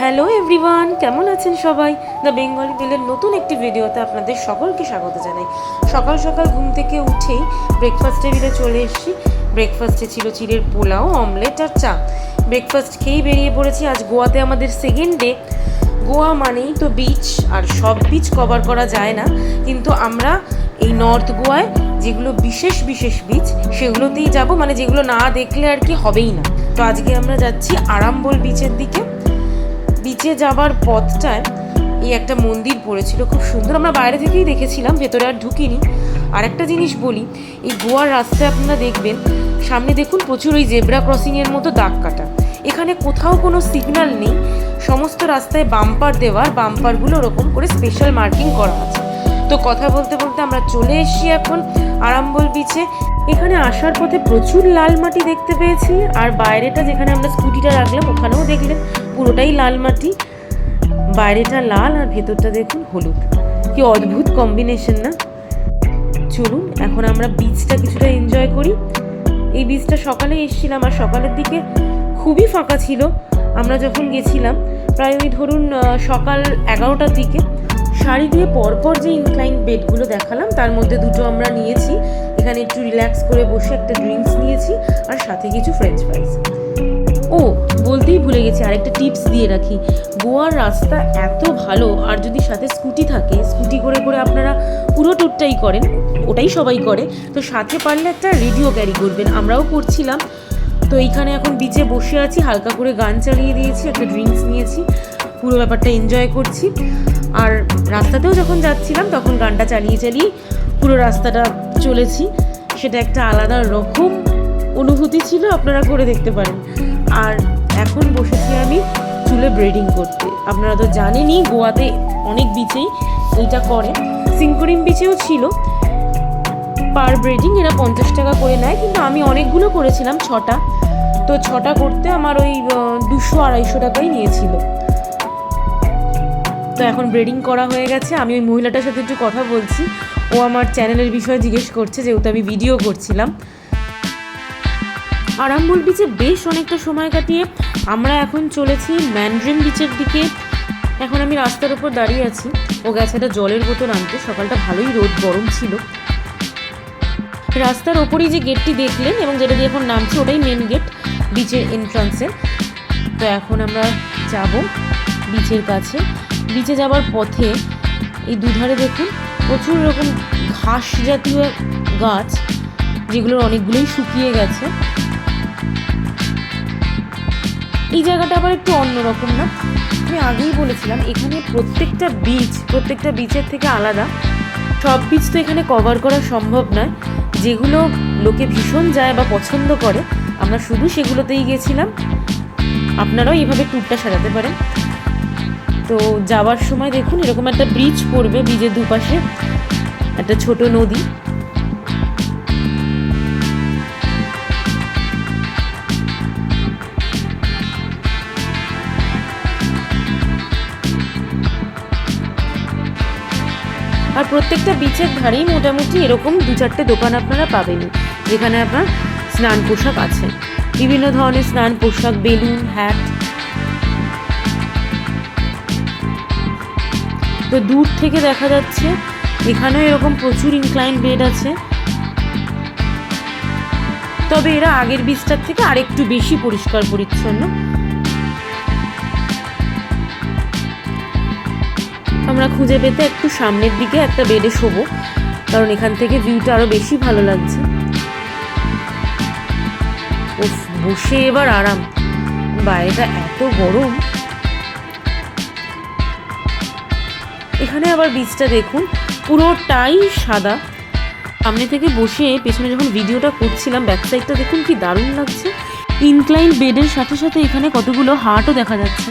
Hello everyone, কেমন আছেন সবাই? দ্য বেঙ্গলি মেলের নতুন একটি ভিডিওতে আপনাদের সকলকে স্বাগত জানাই। সকাল সকাল ঘুম থেকে উঠেই ব্রেকফাস্ট টেবিলে চলে এসেছি। ব্রেকফাস্টে ছিল চিড়ের পোলাও, অমলেট আর চা। ব্রেকফাস্ট খেয়েই বেরিয়ে পড়েছি। আজ গোয়াতে আমাদের সেকেন্ড ডে। গোয়া মানেই তো বিচ, আর সব বিচ কভার করা যায় না, কিন্তু আমরা এই নর্থ গোয়ায় যেগুলো বিশেষ বিশেষ বিচ সেগুলোতেই যাব, মানে যেগুলো না দেখলে আর কি হবেই না। তো আজকে আমরা যাচ্ছি আরাম্বল বিচের দিকে। বিচে যাবার পথটায় এই একটা মন্দির পড়েছিল, খুব সুন্দর। আমরা বাইরে থেকেই দেখেছিলাম, ভেতরে আর ঢুকিনি। আর একটা জিনিস বলি, এই গোয়ার রাস্তায় আপনারা দেখবেন সামনে দেখুন প্রচুর ওই জেব্রা ক্রসিংয়ের মতো দাগ কাটা। এখানে কোথাও কোনো সিগন্যাল নেই, সমস্ত রাস্তায় বাম্পার দেওয়ার, বাম্পারগুলো ওরকম করে স্পেশাল মার্কিং করা আছে। তো কথা বলতে বলতে আমরা চলে এসেছি এখন আরাম্বল বিচে। এখানে আসার পথে প্রচুর লাল মাটি দেখতে পেয়েছি, আর বাইরেটা যেখানে আমরা স্কুটিটা রাখলাম ওখানেও দেখলেন পুরোটাই লাল মাটি। বাইরেটা লাল আর ভেতরটা দেখুন হলুদ। কি অদ্ভুত কম্বিনেশন না? চলুন এখন আমরা বিচটা কিছুটা এনজয় করি। এই বিচটা সকালে এসেছিলাম, আর সকালের দিকে খুবই ফাঁকা ছিল। আমরা যখন গেছিলাম প্রায় ওই ধরুন সকাল 11টার দিকে। শাড়ি দিয়ে পরপর যে ইনক্লাইন বেডগুলো দেখালাম তার মধ্যে দুটো আমরা নিয়েছি। এখানে একটু রিল্যাক্স করে বসে একটা ড্রিঙ্কস নিয়েছি, আর সাথে কিছু ফ্রেঞ্চ ফ্রাইস। ও বলতেই ভুলে গেছি, আরেকটা টিপস দিয়ে রাখি। গোয়ার রাস্তা এত ভালো, আর যদি সাথে স্কুটি থাকে, স্কুটি করে করে আপনারা পুরো ট্যুরটাই করেন, ওটাই সবাই করে, তো সাথে পারলে একটা রেডিও ক্যারি করবেন। আমরাও করছিলাম। তো এইখানে এখন বিচে বসে আছি, হালকা করে গান চালিয়ে দিয়েছি, একটা ড্রিঙ্কস নিয়েছি, পুরো ব্যাপারটা এনজয় করছি। আর রাস্তাতেও যখন যাচ্ছিলাম তখন গানটা চালিয়ে চালিয়ে পুরো রাস্তাটা চলেছি। সেটা একটা আলাদা রকম অনুভূতি ছিল, আপনারা করে দেখতে পারেন। আর এখন বসেছি আমি চুলে ব্রেডিং করতে। আপনারা তো জানেনই গোয়াতে অনেক বিচেই এইটা করে। সিঙ্কুরিম বিচেও ছিল পার ব্রেডিং, এরা 50 টাকা করে নেয়, কিন্তু আমি অনেকগুলো করেছিলাম, 6টা। তো 6টা করতে আমার ওই 200-250 টাকাই নিয়েছিল। তো এখন ব্রেডিং করা হয়ে গেছে। আমি ওই মহিলাটার সাথে একটু কথা বলছি, ও আমার চ্যানেলের বিষয়ে জিজ্ঞেস করছে, যেহেতু আমি ভিডিও করছিলাম। আরাম্বল বিচে বেশ অনেকটা সময় কাটিয়ে আমরা এখন চলেছি ম্যান্ড্রিম বিচের দিকে। এখন আমি রাস্তার উপর দাঁড়িয়ে আছি, ও গেছে একটা জলের বোতল আনতে। সকালটা ভালোই রোদ গরম ছিল। রাস্তার ওপরেই যে গেটটি দেখলেন এবং যেটা দিয়ে এখন নামছি, ওটাই মেন গেট বিচের এন্ট্রান্সে। তো এখন আমরা যাব বিচের কাছে। বিচে যাবার পথে এই দুধারে দেখুন প্রচুর রকম ঘাস জাতীয় গাছ, যেগুলোর অনেকগুলোই শুকিয়ে গেছে। এই জায়গাটা আবার একটু অন্যরকম না? আমি আগেই বলেছিলাম এখানে প্রত্যেকটা বিচের থেকে আলাদা। সব বিচ তো এখানে কভার করা সম্ভব নয়। যেগুলো লোকে ভীষণ যায় বা পছন্দ করে, আমরা শুধু সেগুলোতেই গেছিলাম। আপনারাও এইভাবে ট্যুরটা সাজাতে পারেন। তো যাওয়ার সময় দেখুন এরকম একটা ব্রিজ পড়বে, ব্রিজের দুপাশে একটা ছোট নদী। আর প্রত্যেকটা বিচের ধারেই মোটামুটি এরকম 2-4টে দোকান আপনারা পাবেনই, যেখানে আপনার স্নান পোশাক আছে, বিভিন্ন ধরনের স্নান পোশাক, বেলুন, হ্যাট। তো দূর থেকে দেখা যাচ্ছে এখানেও এরকম প্রচুর ইনক্লাইন বেড আছে, তবে এরা আগের বিচটার থেকে আরেকটু বেশি পরিষ্কার পরিচ্ছন্ন। আমরা খুঁজে পেতে একটু সামনের দিকে একটা বেডে শোবো, কারণ এখান থেকে ভিউটা আরো বেশি ভালো লাগছে। বসে এবার আরাম, বাইরেটা এত গরম। এখানে আবার বিচটা দেখুন পুরোটাই সাদা। সামনে থেকে বসে পেছনে যখন ভিডিওটা করছিলাম, ব্যাক সাইডটা দেখুন কি দারুণ লাগছে। ইনক্লাইন বেডের সাথে সাথে এখানে কতগুলো হাটও দেখা যাচ্ছে।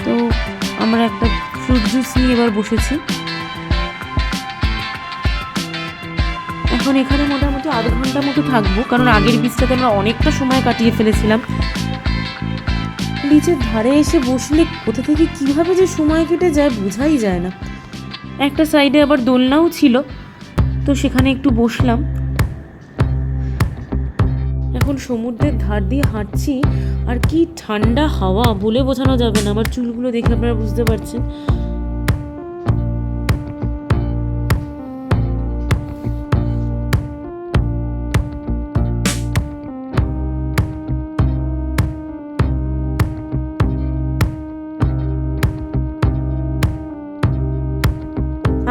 তো আমরা একটা ফ্রুট জুস নিয়ে এবার বসেছি। এখন এখানে মোটামুটি আধ ঘন্টা মতো থাকবো, কারণ আগের বিচটাতে আমরা অনেকটা সময় কাটিয়ে ফেলেছিলাম। বিচের ধারে এসে বসলে কোথা থেকে কিভাবে যে সময় কেটে যায় বোঝাই যায় না। একটা সাইডে আবার দোলনাও ছিল, তো সেখানে একটু বসলাম। এখন সমুদ্রের ধার দিয়ে হাঁটছি, আর কি ঠান্ডা হাওয়া বলে বোঝানো যাবে না। আমার চুলগুলো দেখে আপনারা বুঝতে পারছেন।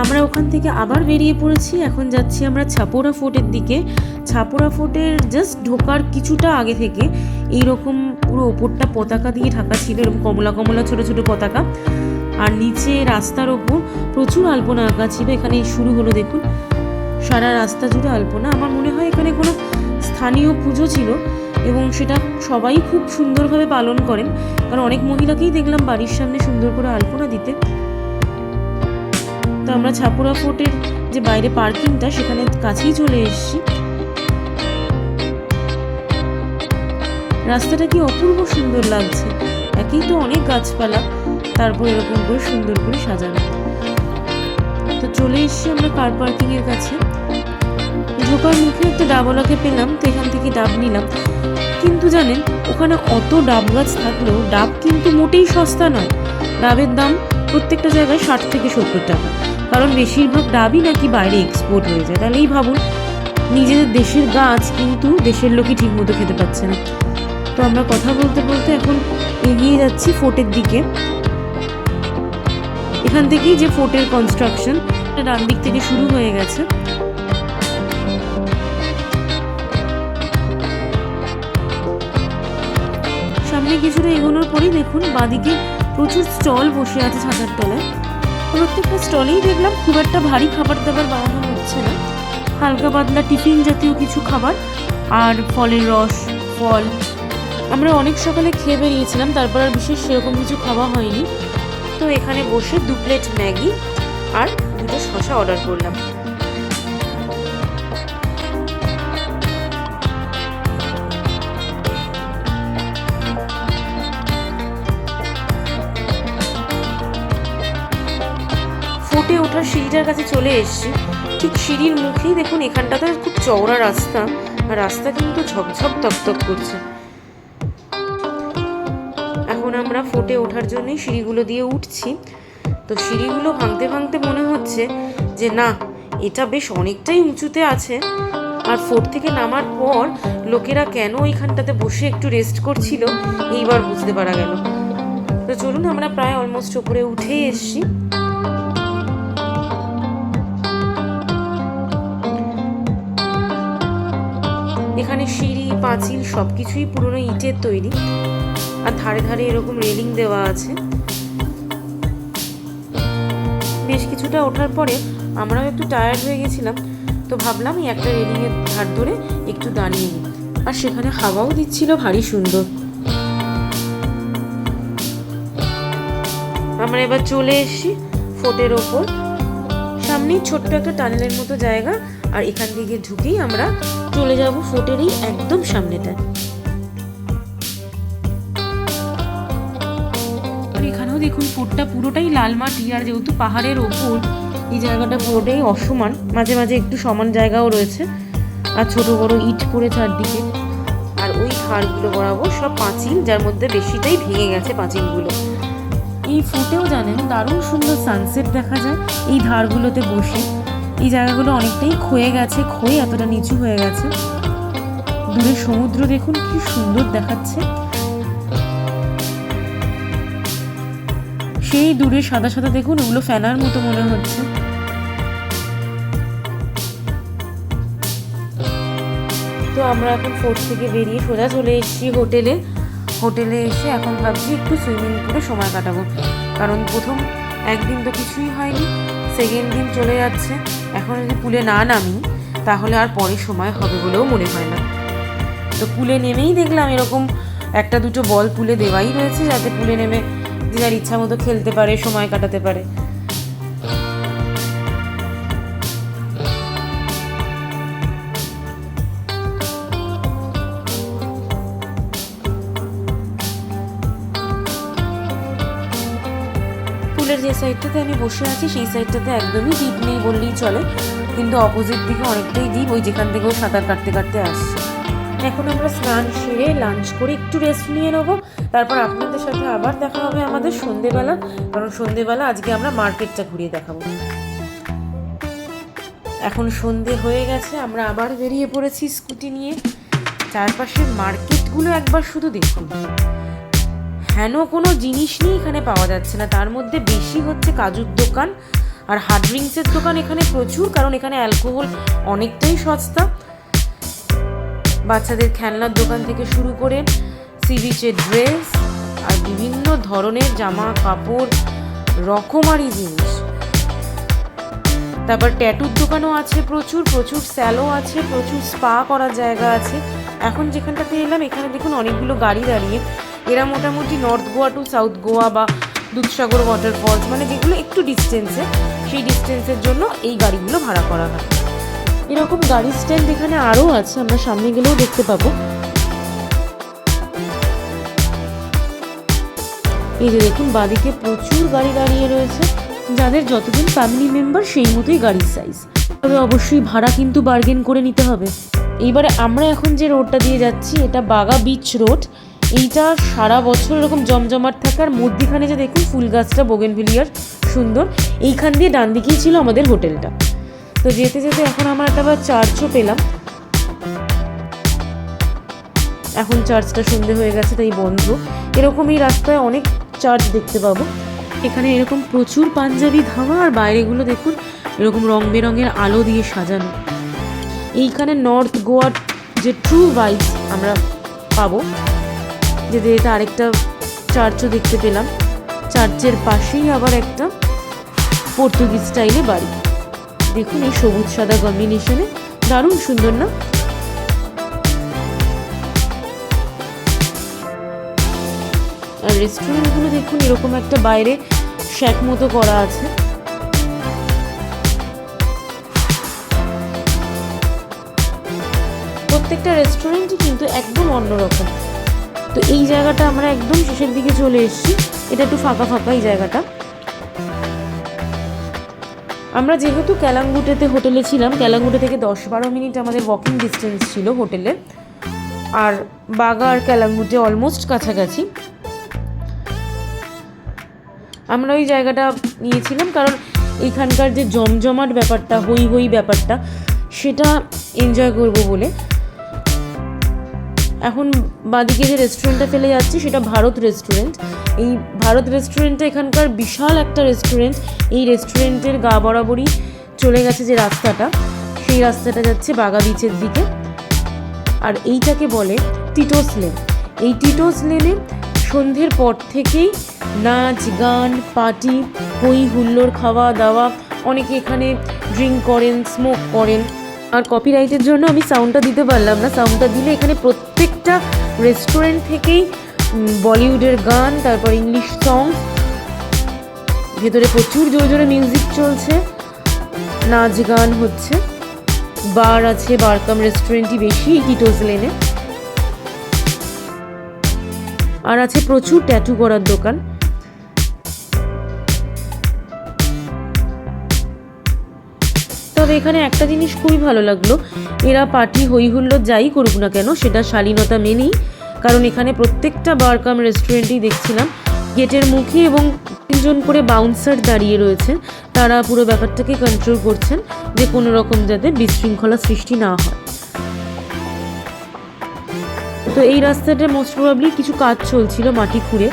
আমরা ওখান থেকে আবার বেরিয়ে পড়েছি। এখন যাচ্ছি আমরা ছাপোরা ফোর্টের দিকে। ছাপোরা ফোর্টের জাস্ট ঢোকার কিছুটা আগে থেকে এইরকম পুরো ওপরটা পতাকা দিয়ে ঢাকা ছিল, এরকম কমলা কমলা ছোট ছোট পতাকা। আর নিচে রাস্তার ওপর প্রচুর আলপনা আঁকা ছিল। এখানে শুরু হলো দেখুন, সারা রাস্তা জুড়ে আলপনা। আমার মনে হয় এখানে কোনো স্থানীয় পুজো ছিল এবং সেটা সবাই খুব সুন্দরভাবে পালন করেন, কারণ অনেক মহিলাকেই দেখলাম বাড়ির সামনে সুন্দর করে আলপনা দিতে। তো আমরা ছাপোরা ফোর্টের যে বাইরে পার্কিংটা সেখানে কাছেই চলে এসেছি। রাস্তাটা কি অপূর্ব সুন্দর লাগছে, একেই তো অনেক গাছপালা, তারপর এরকম করে সুন্দর করে সাজানো। তো চলে এসেছি আমরা কার পার্কিং এর কাছে। ঢোকার মুখে একটা ডাবওয়ালাকে পেলাম, তো এখান থেকে ডাব নিলাম। কিন্তু জানেন ওখানে অত ডাব গাছ থাকলেও ডাব কিন্তু মোটেই সস্তা নয়। ডাবের দাম প্রত্যেকটা জায়গায় 60 থেকে 70 টাকা, কারণ বেশিরভাগ ডাবই নাকি বাইরে এক্সপোর্ট হয়ে যায়। তাহলেই ভাবুন, নিজেদের দেশের গাছ কিন্তু দেশের লোকই ঠিক মতো খেতে পাচ্ছে না। তো আমরা কথা বলতে বলতে এখন এগিয়ে যাচ্ছি ফোর্টের দিকে। এখান থেকেই যে ফোর্টের কনস্ট্রাকশন ডান দিক থেকে শুরু হয়ে গেছে। সামনে কিছুটা এগোনোর পরেই দেখুন বাঁদিকে প্রচুর স্টল বসে আছে ছাতার তলায়। প্রত্যেকটা স্টলেই দেখলাম খুব একটা ভারী খাবার দাবার বানানো হচ্ছে না, হালকা পাতলা টিফিন জাতীয় কিছু খাবার আর ফলের রস, ফল। আমরা অনেক সকালে খেয়ে বেরিয়েছিলাম, তারপর আর বিশেষ সেরকম কিছু খাওয়া হয়নি। তো এখানে বসে 2 প্লেট ম্যাগি আর 2টো শসা অর্ডার করলাম। ফোর্টে ওঠার সিঁড়িটার কাছে চলে এসেছি। ঠিক সিঁড়ির মুখেই দেখুন এখানটাতে খুব চওড়া রাস্তা, আর রাস্তা কিন্তু ঝকঝক তকতক করছে। এখন আমরা ফোর্টে ওঠার জন্যই সিঁড়িগুলো দিয়ে উঠছি। তো সিঁড়িগুলো ভাঙতে ভাঙতে মনে হচ্ছে যে না, এটা বেশ অনেকটাই উঁচুতে আছে। আর ফোর্ট থেকে নামার পর লোকেরা কেন ওইখানটাতে বসে একটু রেস্ট করছিল এইবার বুঝতে পারা গেল। তো চলুন, আমরা প্রায় অলমোস্ট উপরে উঠেই এসেছি। এখানে সিঁড়ি, পাঁচিল সবকিছুই পুরনো ইটের তৈরি, আর ধারে ধারে এরকম রেলিং দেওয়া আছে। বেশ কিছুটা ওঠার পরে আমরাও একটু টায়ার্ড হয়ে গেছিলাম, তো ভাবলাম এই একটা রেলিংয়ের ধার ধরে একটু দাঁড়িয়ে নিই। আর সেখানে হাওয়াও দিচ্ছিল ভারী সুন্দর। আমরা এবার চলে এসেছি ফোর্টের ওপর। সামনেই ছোট্ট একটা টানেলের মতো জায়গা, আর এখান থেকে ঢুকেই আমরা চলে যাব ফোর্টের এই একদম সামনেটা। এখানেও দেখুন ফোর্টটা পুরোটাই লাল মাটি, আর যেহেতু পাহাড়ের ওপর এই জায়গাটা পুরোটাই অসমান, মাঝে মাঝে একটু সমান জায়গাও রয়েছে, আর ছোট বড় ইট করে চারদিকে। আর ওই ধারগুলো বরাবর সব পাঁচিল, যার মধ্যে বেশিটাই ভেঙে গেছে পাঁচিলগুলো। এই ফোর্টেও জানেন দারুণ সুন্দর সানসেট দেখা যায় এই ধারগুলোতে বসে। এই জায়গাগুলো অনেকটাই ক্ষয়ে গেছে, ক্ষয়ে এতটা নিচু হয়ে গেছে। দূরে সমুদ্র দেখুন কি সুন্দর দেখাচ্ছে, সেই দূরে সাদা সাদা দেখুন, ওগুলো ফেনার মতো মনে হচ্ছে। তো আমরা এখন ফোর্ট থেকে বেরিয়ে সোজা চলে এসেছি হোটেলে। হোটেলে এসে এখন ভাবছি একটু সুইমিং পুলে সময় কাটাবো, কারণ প্রথম একদিন তো কিছুই হয়নি, সেকেন্ড দিন চলে যাচ্ছে। এখন যদি পুলে না নামি তাহলে আর পরে সময় হবে বলেও মনে হয় না। তো পুলে নেমেই দেখলাম এরকম একটা দুটো বল পুলে দেওয়াই রয়েছে, যাতে পুলে নেমে যে যার ইচ্ছা মতো খেলতে পারে, সময় কাটাতে পারে। পুলের যে সাইডটাতে আমি বসে আছি সেই সাইডটাতে একদমই ডিপ নেই বললেই চলে, কিন্তু অপোজিট দিকে অনেকটাই ডিপ, ওই যেখান থেকে ও সাঁতার কাটতে কাটতে আসছে। এখন আমরা স্নান সেরে লাঞ্চ করে একটু রেস্ট নিয়ে নেবো, তারপর আপনাদের সাথে আবার দেখা হবে আমাদের সন্ধেবেলা, কারণ সন্ধেবেলা আজকে আমরা মার্কেটটা ঘুরিয়ে দেখাবো। এখন সন্ধে হয়ে গেছে, আমরা আবার বেরিয়ে পড়েছি স্কুটি নিয়ে। চারপাশের মার্কেটগুলো একবার শুধু দেখুন, হেন কোনো জিনিস নিয়ে এখানে পাওয়া যাচ্ছে না। তার মধ্যে বেশি হচ্ছে কাজুর দোকান আর হার্ড ড্রিঙ্কসের দোকান এখানে প্রচুর, কারণ এখানে অ্যালকোহল অনেকটাই সস্তা। বাচ্চাদের খেলনার দোকান থেকে শুরু করে সি বিচের ড্রেস আর বিভিন্ন ধরনের জামা কাপড়, রকমারি জিনিস। তারপর ট্যাটুর দোকানও আছে প্রচুর, প্রচুর স্যালো আছে, প্রচুর স্পা করার জায়গা আছে। এখন যেখানটাতে এলাম এখানে দেখুন অনেকগুলো গাড়ি দাঁড়িয়ে, এরা মোটামুটি north Goa to south Goa বা দুধসাগর ওয়াটারফলস, মানে যেগুলো একটু ডিস্টেন্সে, সেই ডিস্টেন্সের জন্য এই গাড়িগুলো ভাড়া করা হয়। এরকম গাড়ি স্ট্যান্ড এখানে আরও আছে, আমরা সামনে গেলেও দেখতে পাবো। এই যে দেখুন বাদিকে প্রচুর গাড়ি দাঁড়িয়ে রয়েছে, যাদের যতজন ফ্যামিলি মেম্বার সেই মতোই গাড়ির সাইজ। তবে অবশ্যই ভাড়া কিন্তু বার্গেন করে নিতে হবে। এইবারে আমরা এখন যে রোডটা দিয়ে যাচ্ছি এটা বাগা বিচ রোড। এইটা সারা বছর এরকম জমজমাট থাকার মধ্যিখানে যে দেখুন ফুল গাছটা বোগেনভিলিয়ার সুন্দর, এইখান দিয়ে ডান দিকেই ছিল আমাদের হোটেলটা। তো যেতে যেতে এখন আমরা একটা আবার চার্চও পেলাম। এখন চার্চটা সন্ধে হয়ে গেছে তাই বন্ধ। এরকম এই রাস্তায় অনেক চার্চ দেখতে পাবো। এখানে এরকম প্রচুর পাঞ্জাবি ধাবা, আর বাইরেগুলো দেখুন এরকম রং বেরঙের আলো দিয়ে সাজানো। এইখানে নর্থ গোয়ার যে ট্রু ভাইবস আমরা পাবো। যেতে যেতে আরেকটা চার্চও দেখতে পেলাম। চার্চের পাশেই আবার একটা পর্তুগিজ স্টাইলে বাড়ি। দেখুন এই সবুজ সাদা কম্বিনেশনে দারুণ সুন্দর না? আর রেস্টুরেন্টগুলো দেখুন এরকম একটা বাইরে শ্যাক মতো করা আছে। প্রত্যেকটা রেস্টুরেন্টই কিন্তু একদম অন্যরকম। তো এই জায়গাটা আমরা একদম শেষের দিকে চলে এসেছি, এটা একটু ফাঁকা ফাঁকা এই জায়গাটা। আমরা যেহেতু ক্যালাঙ্গুটেতে হোটেলে ছিলাম, ক্যালাঙ্গুটে থেকে 10-12 মিনিট আমাদের ওয়াকিং ডিস্টেন্স ছিল হোটেলের, আর বাগা আর ক্যালাঙ্গুটে অলমোস্ট কাছাকাছি। আমরা ওই জায়গাটা নিয়েছিলাম কারণ এইখানকার যে জমজমাট ব্যাপারটা, হই হই ব্যাপারটা, সেটা এনজয় করব বলে। এখন বাদিকে যে রেস্টুরেন্টটা ফেলে যাচ্ছি সেটা ভারত রেস্টুরেন্ট। এই ভারত রেস্টুরেন্টটা এখানকার বিশাল একটা রেস্টুরেন্ট। এই রেস্টুরেন্টের গা বরাবরই চলে গেছে যে রাস্তাটা, সেই রাস্তাটা যাচ্ছে বাগা বিচের দিকে। আর এইটাকে বলে টিটোস লেন। এই টিটোস লেনে সন্ধ্যের পর থেকেই নাচ গান পার্টি, হই হুল্লোড়, খাওয়া দাওয়া, অনেকে এখানে ড্রিঙ্ক করেন, স্মোক করেন। আর কপিরাইটের জন্য আমি সাউন্ডটা দিতে পারলাম না, সাউন্ডটা দিলে এখানে প্রত্যেকটা রেস্টুরেন্ট থেকেই বলিউডের গান, তারপর ইংলিশ সং, ভেতরে প্রচুর জোরে জোরে মিউজিক চলছে, নাচ গান হচ্ছে। বার আছে, বার কাম রেস্টুরেন্টই বেশি টিটোস লেনে। আর আছে প্রচুর ট্যাটু করার দোকান। তবে এখানে একটা জিনিস খুবই ভালো লাগলো, এরা পার্টি হই হুল্লোড় যাই করুক না কেন সেটা শালীনতা মেনেই। কারণ এখানে প্রত্যেকটা বার কাম রেস্টুরেন্টেই দেখছিলাম গেটের মুখে এবং 3জন করে বাউন্সার দাঁড়িয়ে রয়েছেন, তারা পুরো ব্যাপারটাকে কন্ট্রোল করছেন যে কোনো রকম যাতে বিশৃঙ্খলা সৃষ্টি না হয়। তো এই রাস্তাটা মোস্ট প্রবাবলি কিছু কাজ চলছিল মাটি খুঁড়ে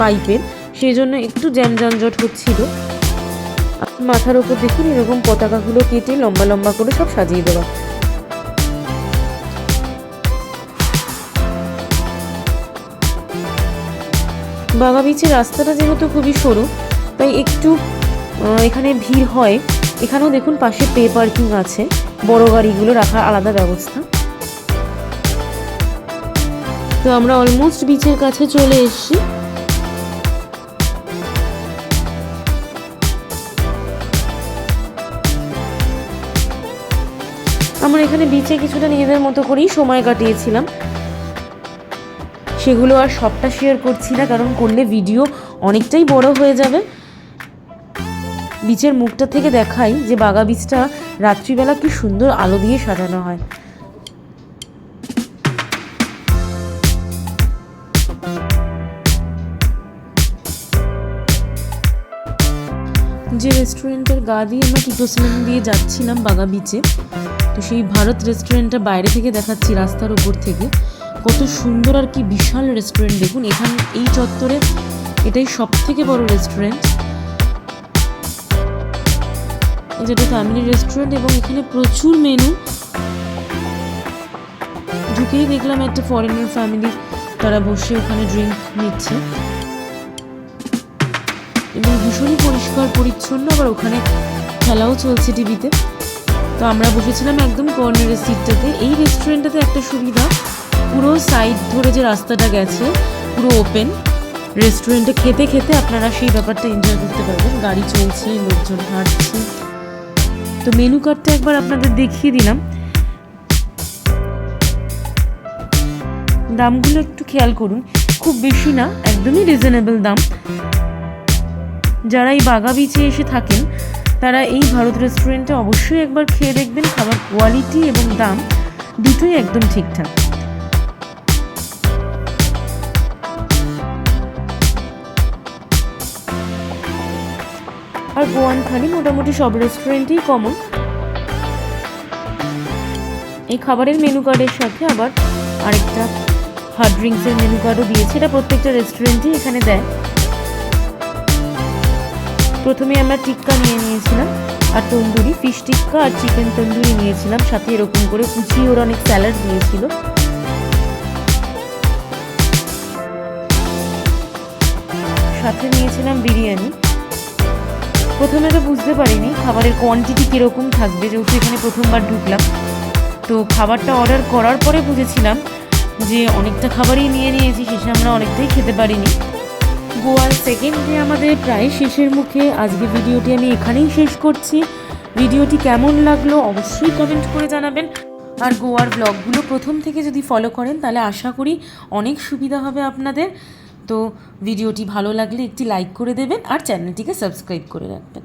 পাইপের, সেই জন্য একটু জ্যাম যানজট হচ্ছিল। মাথার উপর দেখুন এরকম পতাকাগুলো কেটে লম্বা লম্বা করে সব সাজিয়ে দেওয়া। বাগা বিচের রাস্তাটা যেহেতু খুবই সরু তাই একটু এখানে ভিড় হয়। এখানেও দেখুন পাশে পে পার্কিং আছে, বড় গাড়িগুলো রাখার আলাদা ব্যবস্থা। তো আমরা অলমোস্ট বিচের কাছে চলে এসেছি। আমরা এখানে বিচে কিছুটা নিজেদের মতো করেই সময় কাটিয়েছিলাম, সেগুলো আর সবটা শেয়ার করছি না কারণ করলে ভিডিও অনেকটাই বড় হয়ে যাবে। বিচের মুখটা থেকে দেখাই যে বাগা বিচটা রাত্রিবেলা কি সুন্দর আলো দিয়ে সাজানো হয়। যে রেস্টুরেন্টের গা দিয়ে আমরা টিটোসলেন দিয়ে যাচ্ছিলাম বাগা বিচে, তো সেই ভারত রেস্টুরেন্টটা বাইরে থেকে দেখাচ্ছি রাস্তার ওপর থেকে। কত সুন্দর আর কি বিশাল রেস্টুরেন্ট, দেখুন এখানে এই চত্বরে এটাই সব থেকে বড় রেস্টুরেন্ট, যেটা ফ্যামিলি রেস্টুরেন্ট এবং এখানে প্রচুর মেনু। ঢুকেই দেখলাম একটা ফরেনার ফ্যামিলি, তারা বসে ওখানে ড্রিঙ্ক নিচ্ছে এবং ভীষণই পরিষ্কার পরিচ্ছন্ন, আবার ওখানে খেলাও চলছে টিভিতে। তো আমরা বসেছিলাম একদম কর্নারের সিটটাতে। এই রেস্টুরেন্টটাতে একটা সুবিধা, পুরো সাইড ধরে যে রাস্তাটা গেছে পুরো ওপেন, রেস্টুরেন্টে খেতে খেতে আপনারা সেই ব্যাপারটা এনজয় করতে পারবেন। গাড়ি চলছে, লোকজন হাঁটছে। তো মেনু কার্ডটা একবার আপনাদের দেখিয়ে দিলাম, দামগুলো একটু খেয়াল করুন, খুব বেশি না, একদমই রিজনেবল দাম। যারা এই বাগা বিচে এসে থাকেন তারা এই ভারত রেস্টুরেন্টে অবশ্যই একবার খেয়ে দেখবেন। খাবার কোয়ালিটি এবং দাম দুটোই একদম ঠিকঠাক। আর গোয়ান থালি মোটামুটি সব রেস্টুরেন্টেই কমন। এই খাবারের মেনু কার্ডের সাথে আবার আরেকটা হার্ড ড্রিঙ্কসের মেনু কার্ডও দিয়েছে, এটা প্রত্যেকটা রেস্টুরেন্টেই এখানে দেয়। প্রথমে আমরা টিক্কা নিয়েছিলাম আর তন্দুরি, ফিশ টিক্কা আর চিকেন তন্দুরি নিয়েছিলাম, সাথে এরকম করে কুচি ওর অনেক স্যালাড দিয়েছিল। সাথে নিয়েছিলাম বিরিয়ানি। প্রথমে তো বুঝতে পারিনি খাবারের কোয়ান্টিটি কীরকম থাকবে, যেহেতু এখানে প্রথমবার ঢুকলাম। তো খাবারটা অর্ডার করার পরে বুঝেছিলাম যে অনেকটা খাবারই নিয়েছি, শেষে আমরা অনেকটাই খেতে পারিনি। গোয়ার সেকেন্ড ডে আমাদের প্রায় শেষের মুখে। আজকে ভিডিওটি আমি এখানেই শেষ করছি। ভিডিওটি কেমন লাগলো অবশ্যই কমেন্ট করে জানাবেন। আর গোয়ার ব্লগগুলো প্রথম থেকে যদি ফলো করেন তাহলে আশা করি অনেক সুবিধা হবে আপনাদের। তো ভিডিওটি ভালো লাগলে একটি লাইক করে দেবেন আর চ্যানেলটিকে সাবস্ক্রাইব করে রাখবেন।